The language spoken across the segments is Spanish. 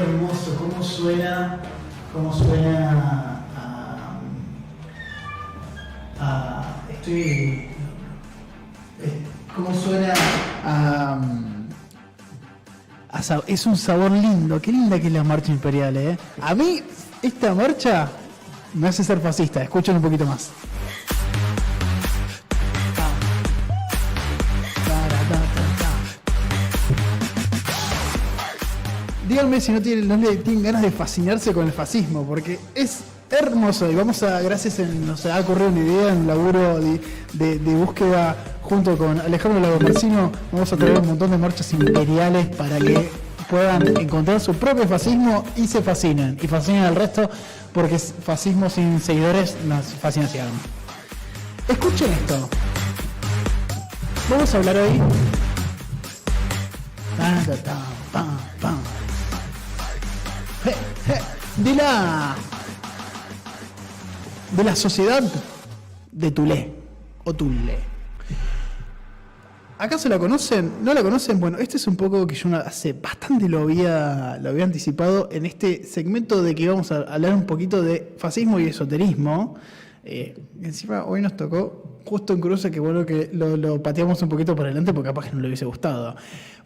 hermoso, cómo suena cómo suena es un sabor lindo, qué linda que es la marcha imperial, ¿eh? A mí, esta marcha me hace ser fascista, escuchen un poquito más. Díganme si no le tienen ganas de fascinarse con el fascismo, porque es hermoso. Y nos ha ocurrido una idea en un laburo de búsqueda junto con Alejandro Lagomarsino. Vamos a traer un montón de marchas imperiales para que puedan encontrar su propio fascismo y se fascinen. Y fascinen al resto, porque fascismo sin seguidores no es fascinación. Escuchen esto. Vamos a hablar hoy de la sociedad de Thule o Thule. ¿Acaso la conocen? ¿No la conocen? Bueno, este es un poco que yo hace bastante lo había anticipado en este segmento de que íbamos a hablar un poquito de fascismo y esoterismo. Encima hoy nos tocó justo en cruce, que bueno que lo pateamos un poquito para adelante porque capaz que no le hubiese gustado.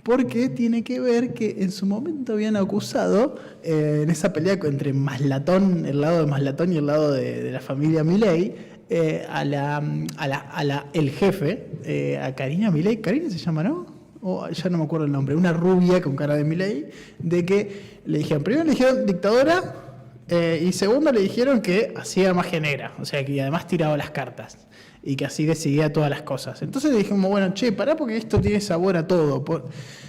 Porque tiene que ver que en su momento habían acusado, en esa pelea entre Maslatón, el lado de Maslatón y el lado de la familia Milei, el jefe, a Karina Milei, Karina se llama, ¿no? Ya no me acuerdo el nombre, una rubia con cara de Milei, de que primero le dijeron dictadora, y segundo le dijeron que hacía magia negra, o sea que además tiraba las cartas y que así decidía todas las cosas. Entonces le dijimos, bueno, pará porque esto tiene sabor a todo.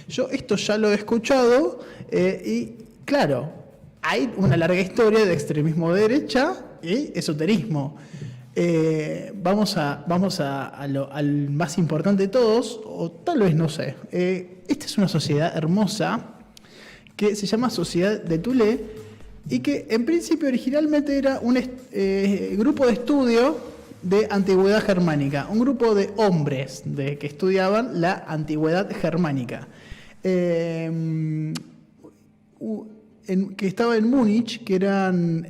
Yo esto ya lo he escuchado y claro, hay una larga historia de extremismo de derecha y esoterismo. Vamos al más importante de todos, o tal vez no sé. Esta es una sociedad hermosa que se llama Sociedad de Thule y que en principio originalmente era un grupo de estudio de antigüedad germánica, un grupo de hombres que estudiaban la antigüedad germánica, que estaba en Múnich, que eran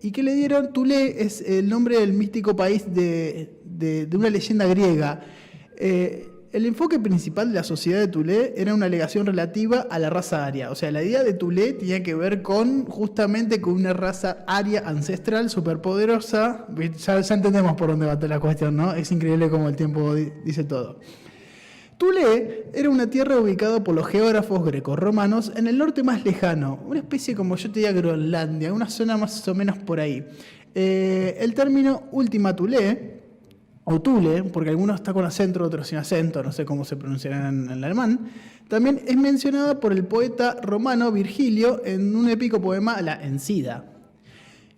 y que le dieron, Thule es el nombre del místico país de una leyenda griega. El enfoque principal de la sociedad de Thule era una alegación relativa a la raza aria. O sea, la idea de Thule tenía que ver justamente con una raza aria ancestral superpoderosa. Ya entendemos por dónde va toda la cuestión, ¿no? Es increíble cómo el tiempo dice todo. Thule era una tierra ubicada por los geógrafos grecorromanos en el norte más lejano, una especie como yo te diría Groenlandia, una zona más o menos por ahí. El término Ultima Thule, o Thule, porque algunos está con acento, otros sin acento, no sé cómo se pronunciará en el alemán, también es mencionada por el poeta romano Virgilio en un épico poema, La Encida.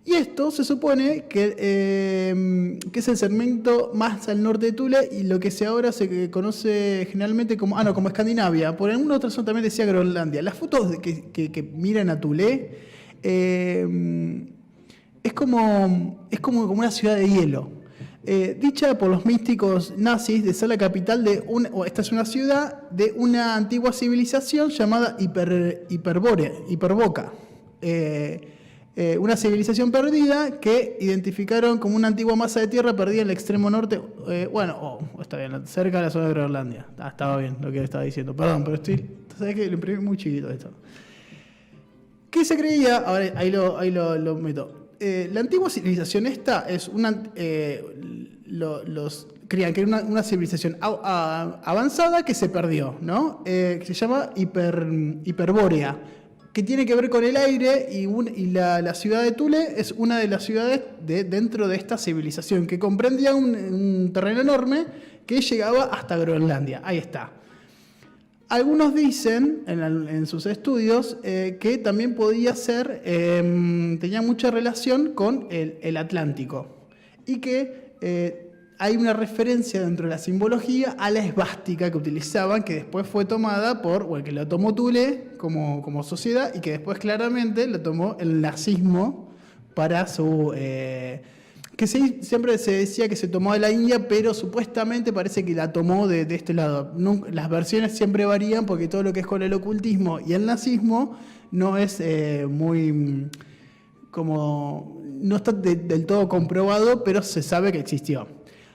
Y esto se supone que es el segmento más al norte de Thule y lo que ahora se conoce generalmente como Escandinavia. Por alguna otra zona también decía Groenlandia. Las fotos que miran a Thule es como una ciudad de hielo. Dicha por los místicos nazis de ser la capital esta es una ciudad de una antigua civilización llamada Hiperboca. Una civilización perdida que identificaron como una antigua masa de tierra perdida en el extremo norte, está bien, cerca de la zona de Groenlandia. Estaba bien lo que estaba diciendo, perdón, pero sabes que lo imprimí muy chiquito esto. ¿Qué se creía? Ahora ahí lo meto. La antigua civilización esta es creían que era una civilización avanzada que se perdió, ¿no? Que se llama Hiperbórea, que tiene que ver con el aire y la ciudad de Thule es una de las ciudades dentro de esta civilización que comprendía un terreno enorme que llegaba hasta Groenlandia. Ahí está. Algunos dicen en sus estudios que también podía ser, tenía mucha relación con el Atlántico y que hay una referencia dentro de la simbología a la esvástica que utilizaban, que después fue tomada que lo tomó Thule como sociedad y que después claramente lo tomó el nazismo para que siempre se decía que se tomó de la India, pero supuestamente parece que la tomó de este lado. Las versiones siempre varían porque todo lo que es con el ocultismo y el nazismo no es muy como no está del todo comprobado, pero se sabe que existió.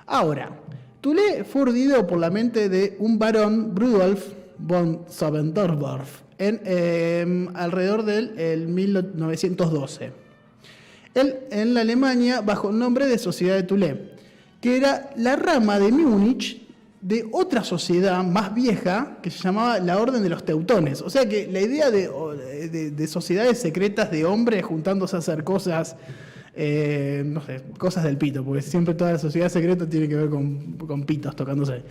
Ahora, Thule fue urdido por la mente de un varón, Rudolf von Sabendorf, alrededor del 1912. Él, en la Alemania, bajo el nombre de Sociedad de Thule, que era la rama de Múnich de otra sociedad más vieja que se llamaba la Orden de los Teutones. O sea que la idea de sociedades secretas de hombres juntándose a hacer cosas, no sé, cosas del pito, porque siempre toda la sociedad secreta tiene que ver con pitos tocándose.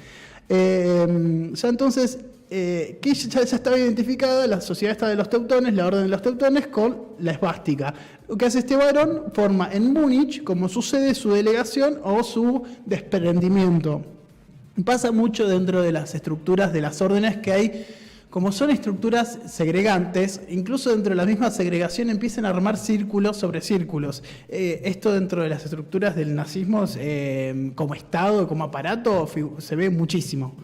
Ya entonces, que ya estaba identificada la sociedad esta de los Teutones, la Orden de los Teutones, con la esvástica. Lo que hace este varón, forma en Múnich, como sucede, su delegación o su desprendimiento. Pasa mucho dentro de las estructuras de las órdenes que hay, como son estructuras segregantes, incluso dentro de la misma segregación empiezan a armar círculos sobre círculos. Esto dentro de las estructuras del nazismo como Estado, como aparato, se ve muchísimo.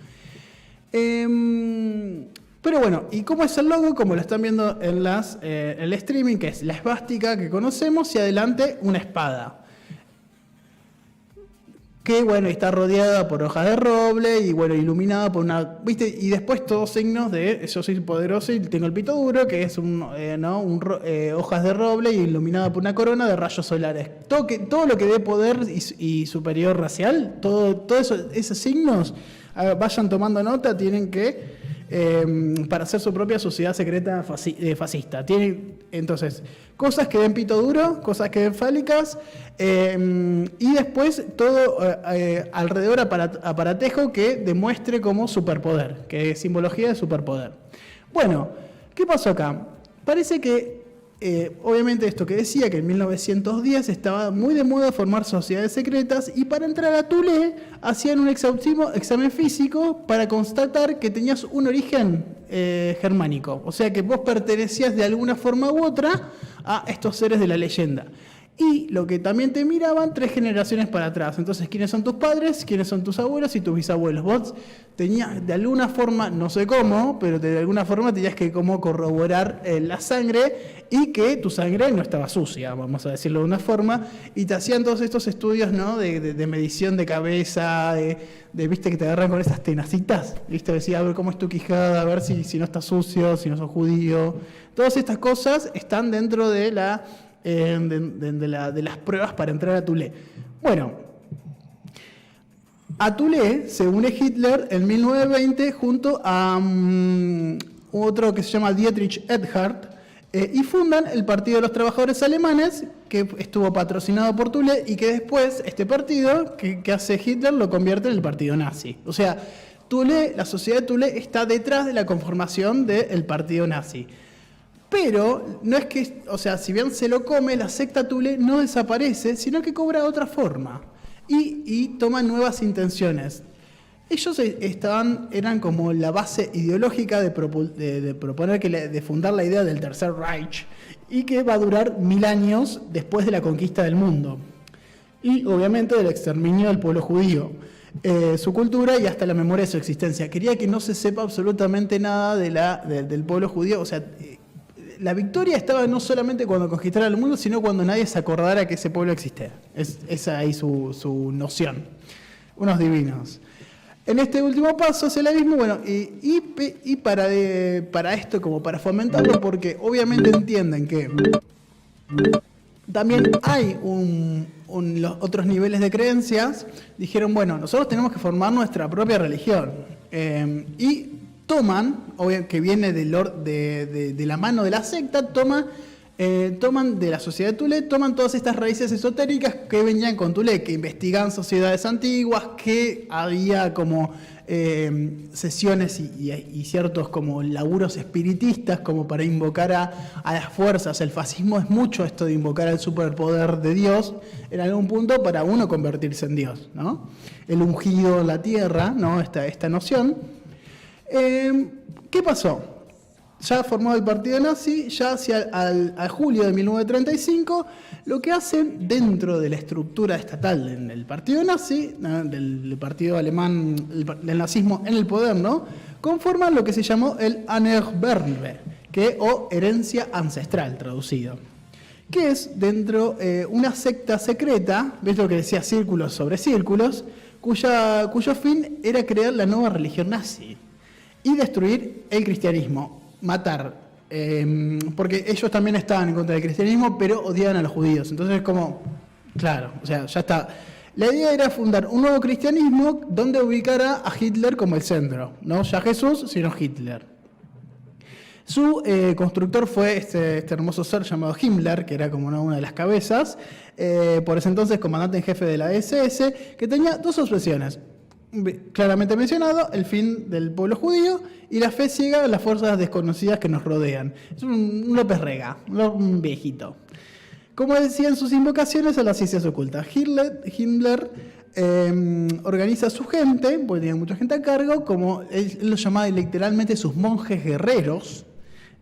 Pero bueno, ¿y cómo es el logo? Como lo están viendo en el streaming, que es la esvástica que conocemos y adelante una espada. Que bueno, está rodeada por hojas de roble y bueno, iluminada por una, ¿viste? Y después todos signos de yo soy poderoso y tengo el pito duro, que es hojas de roble y iluminada por una corona de rayos solares. Todo lo que dé poder y superior racial, todo eso, esos signos, vayan tomando nota, tienen que para hacer su propia sociedad secreta fascista. Tienen, entonces, cosas que den pito duro, cosas que den fálicas, y después todo alrededor aparatejo que demuestre como superpoder, que es simbología de superpoder. Bueno, ¿qué pasó acá? Parece que obviamente esto que decía, que en 1910 estaba muy de moda formar sociedades secretas y para entrar a Thule hacían un exhaustivo examen físico para constatar que tenías un origen germánico, o sea que vos pertenecías de alguna forma u otra a estos seres de la leyenda. Y lo que también te miraban 3 generaciones para atrás. Entonces, ¿quiénes son tus padres? ¿Quiénes son tus abuelos y tus bisabuelos? Vos tenías, de alguna forma, no sé cómo, pero de alguna forma tenías que como corroborar la sangre y que tu sangre no estaba sucia, vamos a decirlo de una forma. Y te hacían todos estos estudios, ¿no? de medición de cabeza, viste que te agarran con esas tenacitas, ¿viste? Decía, a ver cómo es tu quijada, a ver si no estás sucio, si no sos judío. Todas estas cosas están dentro de de las pruebas para entrar a Thule. Bueno, a Thule se une Hitler en 1920 junto a otro que se llama Dietrich Eckart y fundan el Partido de los Trabajadores Alemanes, que estuvo patrocinado por Thule y que después este partido que hace Hitler lo convierte en el partido nazi. O sea, Thule, la sociedad de Thule está detrás de la conformación del partido nazi. Pero no es que, o sea, si bien se lo come, la secta Thule no desaparece, sino que cobra otra forma y toma nuevas intenciones. Ellos eran como la base ideológica de proponer de fundar la idea del Tercer Reich y que va a durar 1000 años después de la conquista del mundo y obviamente del exterminio del pueblo judío. Su cultura y hasta la memoria de su existencia. Quería que no se sepa absolutamente nada del pueblo judío, o sea, la victoria estaba no solamente cuando conquistaran el mundo, sino cuando nadie se acordara que ese pueblo existía. Esa ahí su noción. Unos divinos. En este último paso hacia el abismo, bueno, y para esto, como para fomentarlo, porque obviamente entienden que también hay los otros niveles de creencias, dijeron, bueno, nosotros tenemos que formar nuestra propia religión. Y toman, que viene de la mano de la secta, toman de la sociedad de Thule, toman todas estas raíces esotéricas que venían con Thule, que investigan sociedades antiguas, que había como sesiones y ciertos como laburos espiritistas como para invocar a las fuerzas. El fascismo es mucho esto de invocar al superpoder de Dios en algún punto para uno convertirse en Dios, ¿no? El ungido en la tierra, ¿no? Esta noción. ¿Qué pasó? ya formado el partido nazi, ya hacia al julio de 1935, lo que hacen dentro de la estructura estatal del partido nazi, del partido alemán, del nazismo en el poder, ¿no? Conforman lo que se llamó el Anerbenbe, o herencia ancestral, traducido, que es dentro una secta secreta, ves lo que decía círculos sobre círculos, cuyo fin era crear la nueva religión nazi y destruir el cristianismo, matar, porque ellos también estaban en contra del cristianismo, pero odiaban a los judíos. Entonces, como, claro, o sea, ya está. La idea era fundar un nuevo cristianismo donde ubicara a Hitler como el centro, no ya Jesús, sino Hitler. Su constructor fue este hermoso ser llamado Himmler, que era como una de las cabezas, por ese entonces comandante en jefe de la SS, que tenía dos obsesiones. Claramente mencionado, el fin del pueblo judío y la fe ciega en las fuerzas desconocidas que nos rodean. Es un López Rega, un viejito. Como decían sus invocaciones a las ciencias ocultas, Himmler organiza a su gente, porque tenía mucha gente a cargo, como él los llamaba literalmente sus monjes guerreros,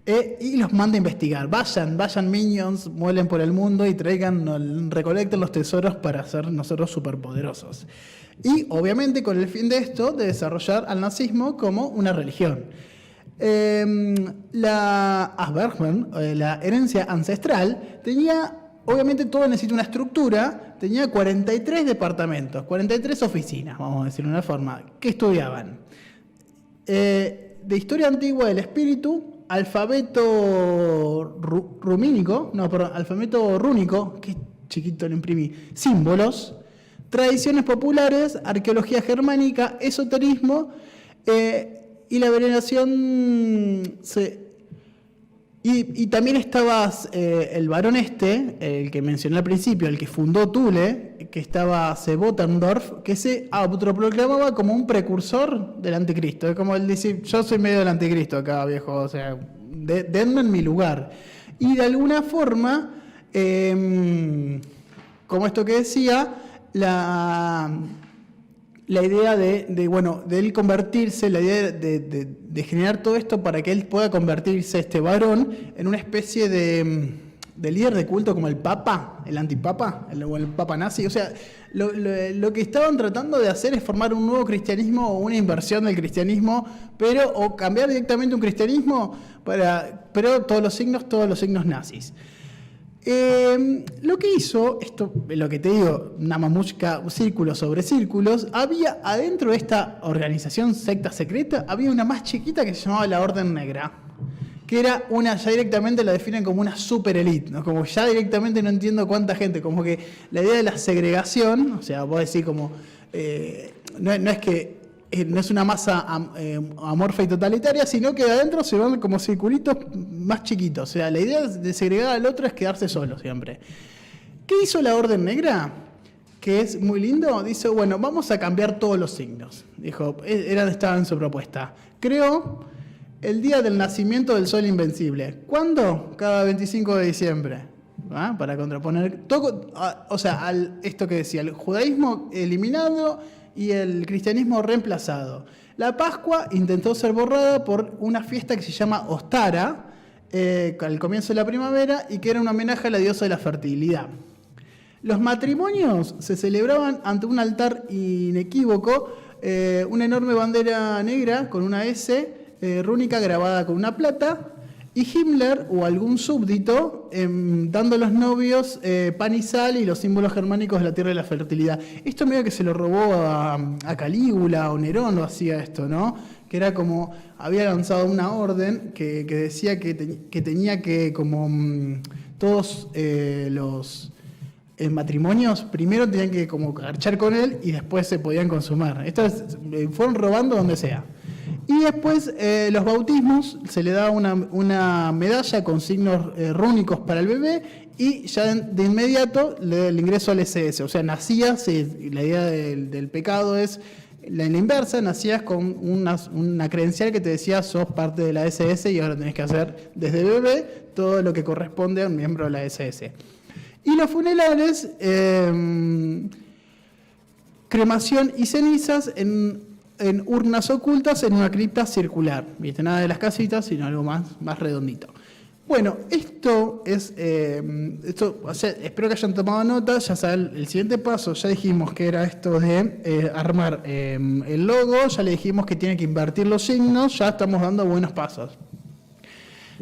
y los manda a investigar. Vayan minions, muelen por el mundo y recolecten los tesoros para ser nosotros superpoderosos. Y obviamente con el fin de esto, de desarrollar al nazismo como una religión. La Asbergen, la herencia ancestral, tenía, obviamente todo necesita una estructura, tenía 43 departamentos, 43 oficinas, vamos a decirlo de una forma, que estudiaban. De historia antigua del espíritu, alfabeto alfabeto rúnico, que chiquito lo imprimí, símbolos, tradiciones populares, arqueología germánica, esoterismo y la veneración. Y también estaba el varón el que mencioné al principio, el que fundó Thule, que estaba Sebotendorf, que se autoproclamaba como un precursor del anticristo. Es como él decir, yo soy medio del anticristo acá, viejo, o sea, denme en mi lugar. Y de alguna forma, como esto que decía, la idea de él convertirse, la idea de generar todo esto para que él pueda convertirse, este varón, en una especie de líder de culto como el Papa, el antipapa, el Papa nazi. O sea, lo que estaban tratando de hacer es formar un nuevo cristianismo o una inversión del cristianismo, o cambiar directamente un cristianismo, pero todos los signos nazis. Lo que hizo, esto, lo que te digo, una mamushka, círculos sobre círculos, había adentro de esta organización secta secreta, había una más chiquita que se llamaba la Orden Negra, que era ya directamente la definen como una super elite, ¿no? Como ya directamente no entiendo cuánta gente, como que la idea de la segregación, o sea, vos decís como, no es que no es una masa amorfa y totalitaria, sino que de adentro se van como circulitos más chiquitos. O sea, la idea de segregar al otro es quedarse solo siempre. ¿Qué hizo la Orden Negra? Que es muy lindo. Dice, bueno, vamos a cambiar todos los signos. Dijo, estaba en su propuesta. Creó el día del nacimiento del Sol Invencible. ¿Cuándo? Cada 25 de diciembre. ¿Ah? Para contraponer todo, o sea, esto que decía, el judaísmo eliminado y el cristianismo reemplazado. La Pascua intentó ser borrada por una fiesta que se llama Ostara, al comienzo de la primavera, y que era un homenaje a la diosa de la fertilidad. Los matrimonios se celebraban ante un altar inequívoco, una enorme bandera negra con una S rúnica grabada con una plata, y Himmler o algún súbdito dando a los novios pan y sal y los símbolos germánicos de la tierra de la fertilidad. Esto medio que se lo robó a Calígula o Nerón, lo hacía esto, ¿no? Que era como, había lanzado una orden que decía que tenía que, como todos los matrimonios, primero tenían que como garchar con él y después se podían consumar. Fueron robando donde sea. Y después los bautismos, se le da una medalla con signos rúnicos para el bebé y ya de inmediato el ingreso al SS. O sea, nacías, la idea del pecado es la inversa, nacías con una credencial que te decía sos parte de la SS y ahora tenés que hacer desde bebé todo lo que corresponde a un miembro de la SS. Y los funerales, cremación y cenizas en en urnas ocultas en una cripta circular. ¿Viste? Nada de las casitas, sino algo más redondito. Bueno, esto es, o sea, espero que hayan tomado nota. Ya saben, el siguiente paso, ya dijimos que era esto de armar el logo, ya le dijimos que tiene que invertir los signos, ya estamos dando buenos pasos.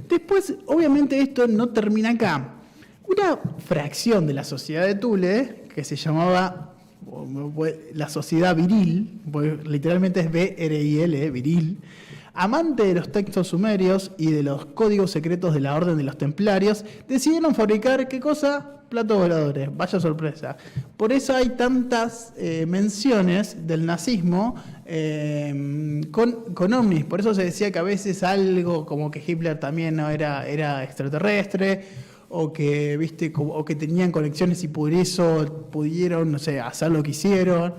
Después, obviamente esto no termina acá. Una fracción de la sociedad de Thule, que se llamaba la sociedad viril, literalmente es VRIL, viril, amante de los textos sumerios y de los códigos secretos de la Orden de los Templarios, decidieron fabricar, ¿qué cosa? Platos voladores. Vaya sorpresa. Por eso hay tantas menciones del nazismo con ovnis. Por eso se decía que a veces algo como que Hitler también no era extraterrestre, o que, ¿viste? O que tenían conexiones y por eso pudieron, no sé, hacer lo que hicieron.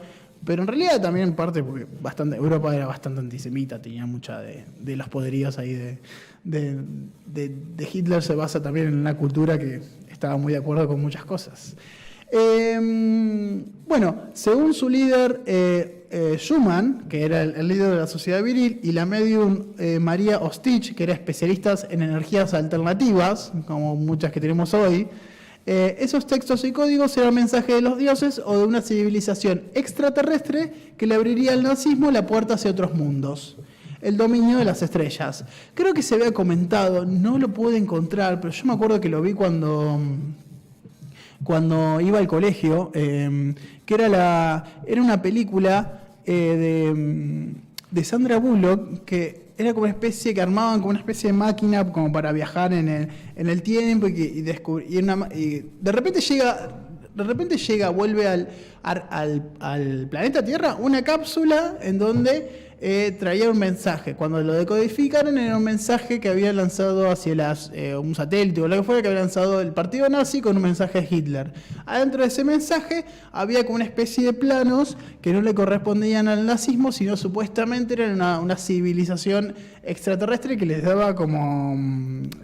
Pero en realidad también en parte porque Europa era bastante antisemita, tenía mucha de los poderíos ahí de Hitler, se basa también en una cultura que estaba muy de acuerdo con muchas cosas. Bueno, según su líder Schumann, que era el líder de la sociedad viril, y la medium María Ostich, que era especialista en energías alternativas, como muchas que tenemos hoy, esos textos y códigos eran mensajes de los dioses o de una civilización extraterrestre que le abriría al nazismo la puerta hacia otros mundos. El dominio de las estrellas. Creo que se había comentado, no lo pude encontrar, pero yo me acuerdo que lo vi cuando iba al colegio, que era una película de Sandra Bullock, que era como una especie, que armaban como una especie de máquina como para viajar en el tiempo y de repente vuelve al planeta Tierra una cápsula en donde traía un mensaje. Cuando lo decodificaron era un mensaje que había lanzado hacia un satélite o lo que fuera, que había lanzado el partido nazi con un mensaje de Hitler. Adentro de ese mensaje había como una especie de planos que no le correspondían al nazismo, sino supuestamente eran una civilización extraterrestre que les daba como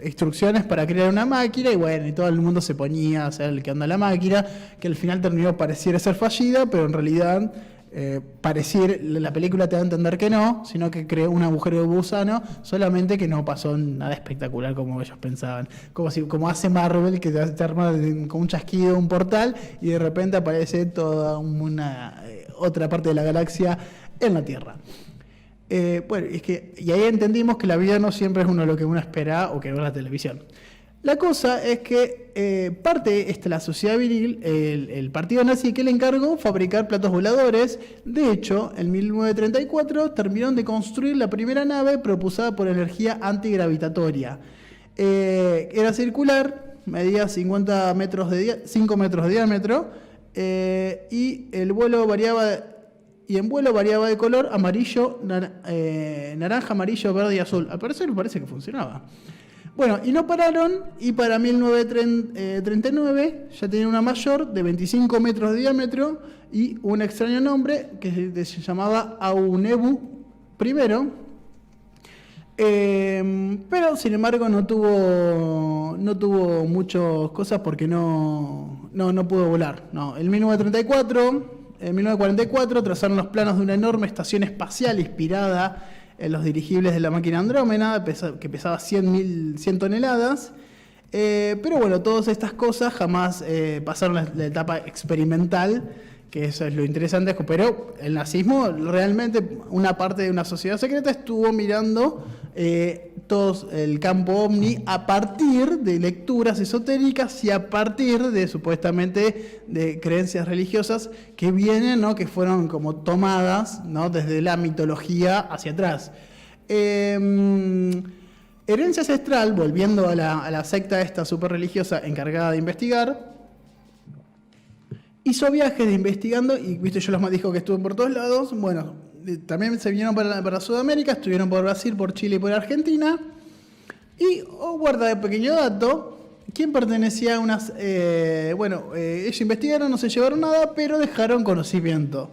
instrucciones para crear una máquina, y bueno, y todo el mundo se ponía a hacer el que anda la máquina, que al final pareciera ser fallida, pero en realidad la película te da a entender que no, sino que creó un agujero de gusano, solamente que no pasó nada espectacular como ellos pensaban, como hace Marvel, que te arma con un chasquido un portal y de repente aparece toda otra parte de la galaxia en la Tierra. Bueno, y ahí entendimos que la vida no siempre es lo que uno espera o que ve en la televisión. La cosa es que la sociedad viril, el partido nazi, que le encargó fabricar platos voladores. De hecho, en 1934 terminaron de construir la primera nave propulsada por energía antigravitatoria. Era circular, medía 5 metros de diámetro, y en vuelo variaba de color amarillo, naranja, amarillo, verde y azul. Al parecer me parece que funcionaba. Bueno, y no pararon, y para 1939 ya tenían una mayor de 25 metros de diámetro y un extraño nombre que se llamaba Aunebu I, pero sin embargo no tuvo muchas cosas porque no pudo volar. No, en 1944 trazaron los planos de una enorme estación espacial inspirada en los dirigibles de la máquina Andrómeda, que pesaba 100 toneladas. Pero bueno, todas estas cosas jamás pasaron la etapa experimental, que eso es lo interesante. Pero el nazismo, realmente una parte de una sociedad secreta estuvo mirando todo el campo ovni a partir de lecturas esotéricas y a partir de supuestamente de creencias religiosas que vienen, ¿no? Que fueron como tomadas, ¿no? Desde la mitología hacia atrás. Herencia ancestral, volviendo a la secta esta super religiosa encargada de investigar, hizo viajes de investigando, y viste, yo les dijo que estuvo por todos lados. Bueno, también se vinieron para Sudamérica, estuvieron por Brasil, por Chile y por Argentina. Y, guarda de pequeño dato, ¿quién pertenecía a unas... ellos investigaron, no se llevaron nada, pero dejaron conocimiento.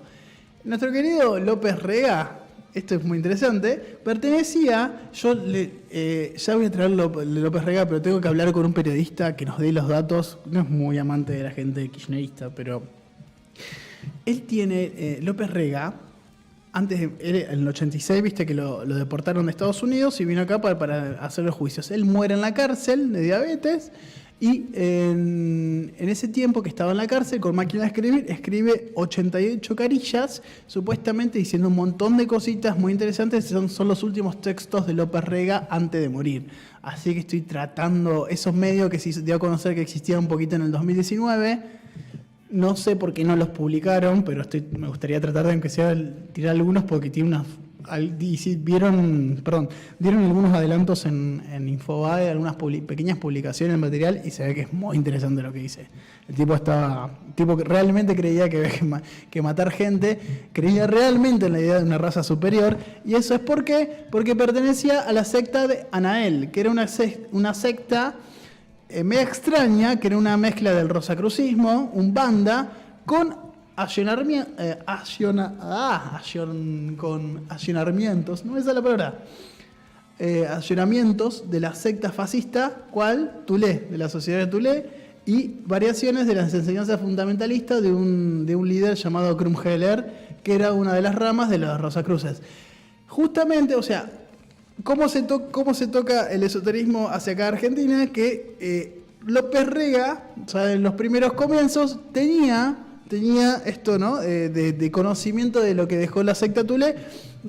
Nuestro querido López Rega, esto es muy interesante, pertenecía... ya voy a traer López Rega, pero tengo que hablar con un periodista que nos dé los datos. No es muy amante de la gente kirchnerista, pero... Él tiene... López Rega en el 86, viste que lo deportaron de Estados Unidos y vino acá para hacer los juicios. Él muere en la cárcel de diabetes y en ese tiempo que estaba en la cárcel con máquina de escribir, escribe 88 carillas, supuestamente diciendo un montón de cositas muy interesantes. Son los últimos textos de López Rega antes de morir. Así que estoy tratando esos medios que se dio a conocer que existían un poquito en el 2019. No sé por qué no los publicaron, pero me gustaría tratar de, aunque sea, tirar algunos porque tiene unas... dieron algunos adelantos en Infobae, algunas pequeñas publicaciones en material y se ve que es muy interesante lo que dice. El tipo que realmente creía que matar gente, creía realmente en la idea de una raza superior, y eso es porque pertenecía a la secta de Anael, que era una secta media extraña, que era una mezcla del rosacrucismo, Umbanda, con accionamientos, no me sale la palabra, accionamientos de la secta fascista, cual Tulé, de la Sociedad de Tulé, y variaciones de las enseñanzas fundamentalistas de un líder llamado Krumheller, que era una de las ramas de los Rosacruces. Justamente, o sea, ¿cómo se toca el esoterismo hacia acá Argentina? Que López Rega, o sea, en los primeros comienzos, tenía esto, ¿no? De conocimiento de lo que dejó la secta Tulé,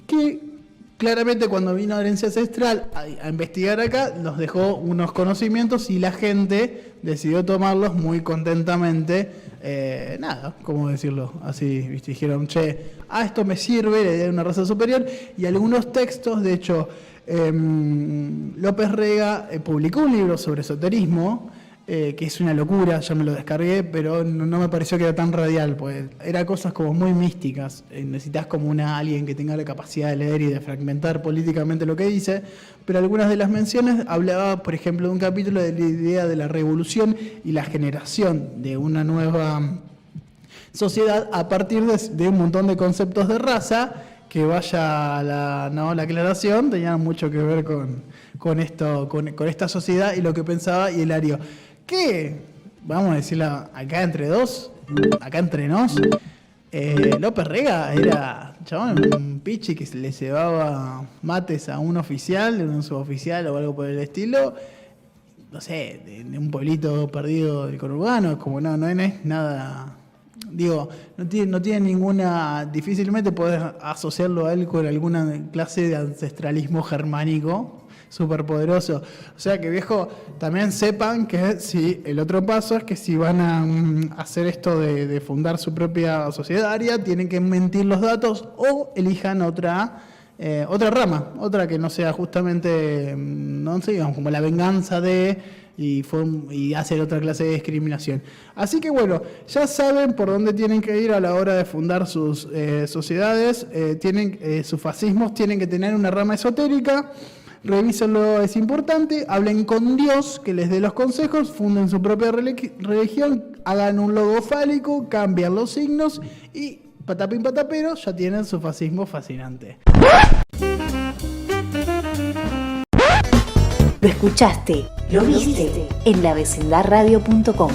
que claramente cuando vino a Herencia Ancestral a investigar acá, nos dejó unos conocimientos y la gente decidió tomarlos muy contentamente. ¿Cómo decirlo? Así, ¿viste? Dijeron, esto me sirve, la idea de una raza superior, y algunos textos, de hecho, López Rega publicó un libro sobre esoterismo, que es una locura, ya me lo descargué, pero no me pareció que era tan radial, pues era cosas como muy místicas. Necesitas como alguien que tenga la capacidad de leer y de fragmentar políticamente lo que dice, pero algunas de las menciones hablaba, por ejemplo, de un capítulo de la idea de la revolución y la generación de una nueva sociedad a partir de un montón de conceptos de raza, que vaya la aclaración, tenían mucho que ver con esta sociedad y lo que pensaba Hilario. Que, vamos a decirlo acá entre nos, López Rega era, chabón, un pichi que le cebaba mates a un oficial, un suboficial o algo por el estilo, no sé, de un pueblito perdido del conurbano, como no es nada, digo, no tiene ninguna, difícilmente podés asociarlo a él con alguna clase de ancestralismo germánico súper poderoso. O sea que, viejo, también sepan que si el otro paso es que si van a hacer esto de fundar su propia sociedad aria, tienen que mentir los datos o elijan otra rama, otra que no sea justamente, no sé, digamos, como la venganza y hacer otra clase de discriminación. Así que bueno, ya saben por dónde tienen que ir a la hora de fundar sus sociedades, sus fascismos tienen que tener una rama esotérica. Revísenlo, es importante, hablen con Dios, que les dé los consejos, funden su propia religión, hagan un logo fálico, cambian los signos y patapín patapero, ya tienen su fascismo fascinante. Lo escuchaste, lo viste en lavecindadradio.com.